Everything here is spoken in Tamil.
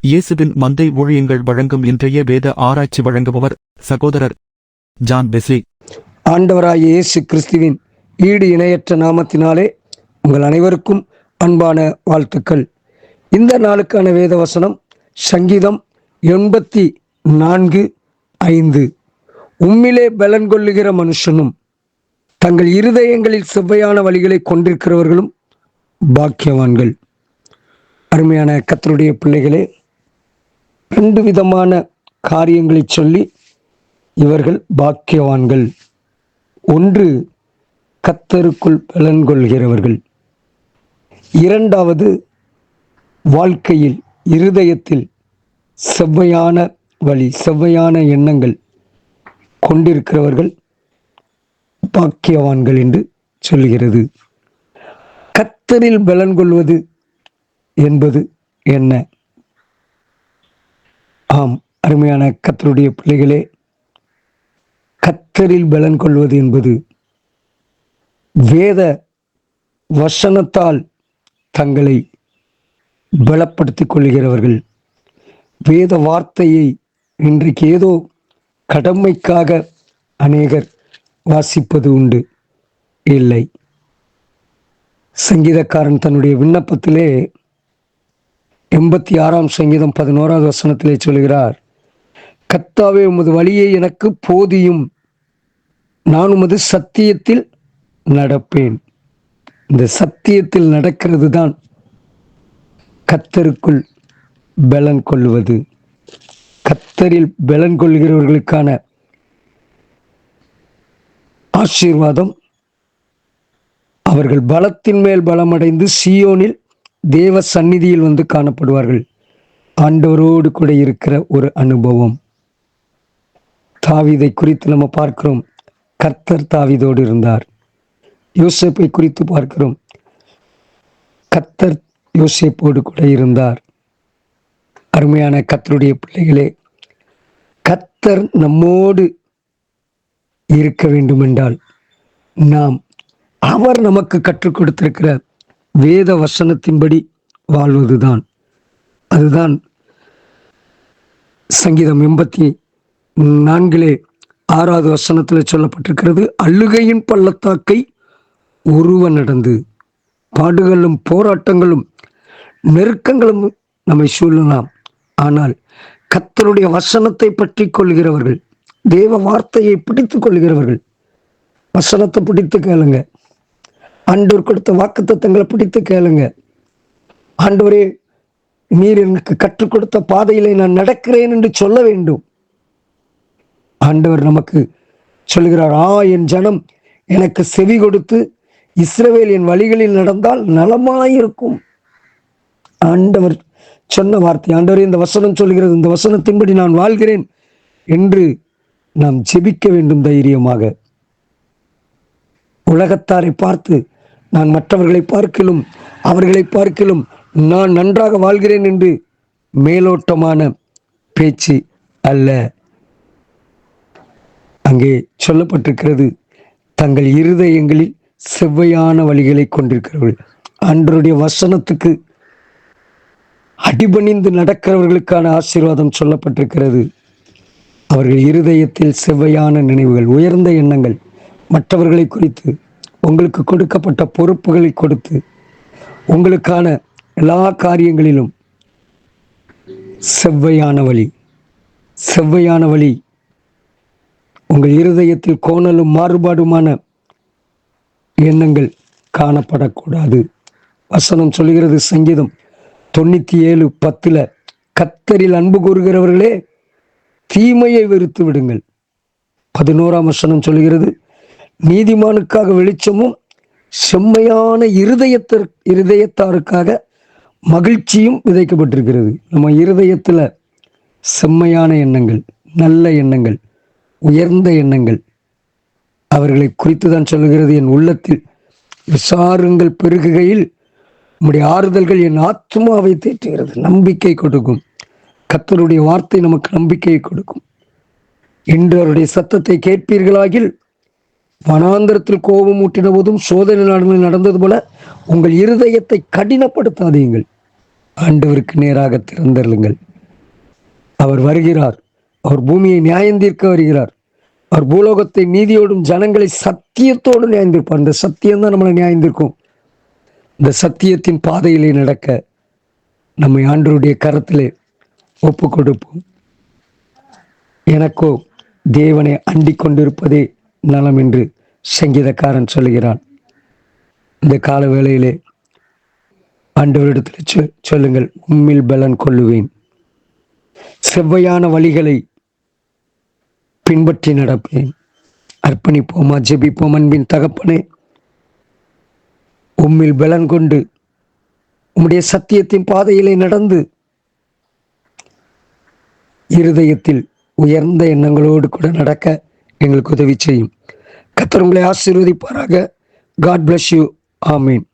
இயேசுவின் மந்தை ஊழியங்கள் வழங்கும் இன்றைய வேத ஆராய்ச்சி வழங்குபவர் சகோதரர் ஜான் பெஸ்லி. ஆண்டவராகிய இயேசு கிறிஸ்துவின் ஈடு இணையற்ற நாமத்தினாலே உங்கள் அனைவருக்கும் அன்பான வாழ்த்துக்கள். இந்த நாளுக்கான வேத வசனம் சங்கீதம் 84:5. உம்மிலே பலன் கொள்ளுகிற மனுஷனும் தங்கள் இருதயங்களில் செவ்வையான வழிகளை கொண்டிருக்கிறவர்களும் பாக்கியவான்கள். அருமையான கர்த்தருடைய பிள்ளைகளே, 2 விதமான காரியங்களை சொல்லி இவர்கள் பாக்கியவான்கள். ஒன்று, கர்த்தருக்குள் பலன் கொள்கிறவர்கள். இரண்டாவது, வாழ்க்கையில் இருதயத்தில் செவ்வையான வழி, செவ்வையான எண்ணங்கள் கொண்டிருக்கிறவர்கள் பாக்கியவான்கள் என்று சொல்கிறது. கர்த்தரில் பலன் கொள்வது என்பது என்ன? ஆம், அருமையான கர்த்தருடைய பிள்ளைகளே, கர்த்தரில் பலன் கொள்வது என்பது வேத வசனத்தால் தங்களை பலப்படுத்திக் கொள்கிறவர்கள். வேத வார்த்தையை இன்றைக்கு ஏதோ கடமைக்காக அநேகர் வாசிப்பது உண்டு. இல்லை, சங்கீதக்காரன் தன்னுடைய விண்ணப்பத்திலே 86ஆம் சங்கீதம் 11வது வசனத்திலே சொல்கிறார், கர்த்தாவே உமது வழியை எனக்கு போதியும், நான் உமது சத்தியத்தில் நடப்பேன். இந்த சத்தியத்தில் நடக்கிறது தான் கர்த்தருக்குள் பலன் கொள்வது. கர்த்தரில் பலன் கொள்கிறவர்களுக்கான ஆசீர்வாதம், அவர்கள் பலத்தின் மேல் பலமடைந்து சீயோனில் தேவ சந்நிதியில் வந்து காணப்படுவார்கள். ஆண்டவரோடு கூட இருக்கிற ஒரு அனுபவம். தாவீதை குறித்து நம்ம பார்க்கிறோம், கர்த்தர் தாவீதோடு இருந்தார். யோசேப்பை குறித்து பார்க்கிறோம், கர்த்தர் யோசேப்போடு கூட இருந்தார். அருமையான கர்த்தருடைய பிள்ளைகளே, கர்த்தர் நம்மோடு இருக்க வேண்டும் என்றால் நாம் அவர் நமக்கு கற்றுக் கொடுத்திருக்கிற வேத வசனத்தின்படி வாழ்வதுதான். அதுதான் சங்கீதம் 84:6வது வசனத்தில் சொல்லப்பட்டிருக்கிறது, அழுகையின் பள்ளத்தாக்கை ஒருவன் நடந்து, பாடுகளும் போராட்டங்களும் நெருக்கங்களும் நம்மை சூழலாம். ஆனால் கர்த்தருடைய வசனத்தை பற்றி கொள்கிறவர்கள், தேவ வார்த்தையை பிடித்துக் கொள்கிறவர்கள், வசனத்தை பிடித்து கேளுங்க. ஆண்டவர் கொடுத்த வாக்குத்தத்தங்களை பிடித்து கேளுங்க. ஆண்டவரே, நீர் எனக்கு கற்றுக் கொடுத்த பாதையிலே நான் நடக்கிறேன் என்று சொல்ல வேண்டும். ஆண்டவர் நமக்கு சொல்கிறார், என் ஜனம் எனக்கு செவி கொடுத்து இஸ்ரவேல் என் வழிகளில் நடந்தால் நலமாயிருக்கும். ஆண்டவர் சொன்ன வார்த்தை. ஆண்டவரே, இந்த வசனம் சொல்கிறது, இந்த வசனத்தின்படி நான் வாழ்கிறேன் என்று நாம் ஜெபிக்க வேண்டும் தைரியமாக. உலகத்தாரை பார்த்து நான் மற்றவர்களை பார்க்கிலும் அவர்களை பார்க்கிலும் நான் நன்றாக வாழ்கிறேன் என்று மேலோட்டமான பேச்சு அல்ல. அங்கே சொல்லப்பட்டிருக்கிறது, தங்கள் இருதயங்களில் செவ்வையான வழிகளை கொண்டிருக்கிறவர்கள். ஆண்டவருடைய வசனத்துக்கு அடிபணிந்து நடக்கிறவர்களுக்கான ஆசீர்வாதம் சொல்லப்பட்டிருக்கிறது. அவர்கள் இருதயத்தில் செவ்வையான நினைவுகள், உயர்ந்த எண்ணங்கள், மற்றவர்களை குறித்து, உங்களுக்கு கொடுக்கப்பட்ட பொறுப்புகளை கொடுத்து, உங்களுக்கான எல்லா காரியங்களிலும் செவ்வையான வழி, செவ்வையான வழி. உங்கள் இருதயத்தில் கோணலும் மாறுபாடுமான எண்ணங்கள் காணப்படக்கூடாது. வசனம் சொல்கிறது, சங்கீதம் 97:10, கர்த்தரில் அன்பு கூறுகிறவர்களே தீமையை வெறுத்து விடுங்கள். 11ஆம் வசனம் சொல்கிறது, நீதிமானுக்காக வெளிச்சமும் செம்மையான இருதயத்தாருக்காக மகிழ்ச்சியும் விதைக்கப்பட்டிருக்கிறது. நம்ம இருதயத்தில் செம்மையான எண்ணங்கள், நல்ல எண்ணங்கள், உயர்ந்த எண்ணங்கள், அவர்களை குறித்து தான் சொல்லுகிறது, என் உள்ளத்தில் விசாரங்கள் பெருகுகையில் உம்முடைய ஆறுதல்கள் என் ஆத்மாவை தேற்றுகிறது. நம்பிக்கை கொடுக்கும். கர்த்தருடைய வார்த்தை நமக்கு நம்பிக்கையை கொடுக்கும். இன்று அவருடைய சத்தத்தை கேட்பீர்களாகில், வனாந்தரத்தில் கோபம் ஊட்டின போதும் சோதனை நாடுகளில் நடந்தது போல உங்கள் இருதயத்தை கடினப்படுத்தாதீங்கள். ஆண்டவருக்கு நேராக திறந்தருளுங்கள். அவர் வருகிறார். அவர் பூமியை நியாயந்தீர்க்க வருகிறார். அவர் பூலோகத்தை நீதியோடும் ஜனங்களை சத்தியத்தோடும் நியாயந்திருப்பார். இந்த சத்தியம் தான் நம்மளை நியாயந்திருக்கும். இந்த சத்தியத்தின் பாதையிலே நடக்க நம்மை ஆண்டவருடைய கரத்திலே ஒப்பு கொடுப்போம். எனக்கோ தேவனை அண்டிக் கொண்டிருப்பதே நலம் என்று சங்கீதக்காரன் சொல்லுகிறான். இந்த கால வேளையிலே ஆண்டவரிடத்தில் சொல்லுங்கள், உம்மில் பலன் கொள்ளுவேன், செவ்வையான வழிகளை பின்பற்றி நடப்பேன். அர்ப்பணிப்போமா, ஜெபிப்போம். அன்பின் தகப்பனே, உம்மில் பலன் கொண்டு உம்முடைய சத்தியத்தின் பாதையிலே நடந்து இருதயத்தில் உயர்ந்த எண்ணங்களோடு கூட நடக்க எங்களுக்கு உதவி செய்யும். கர்த்தர் உங்களை ஆசீர்வதிப்பாராக. God bless you. ஆமீன்.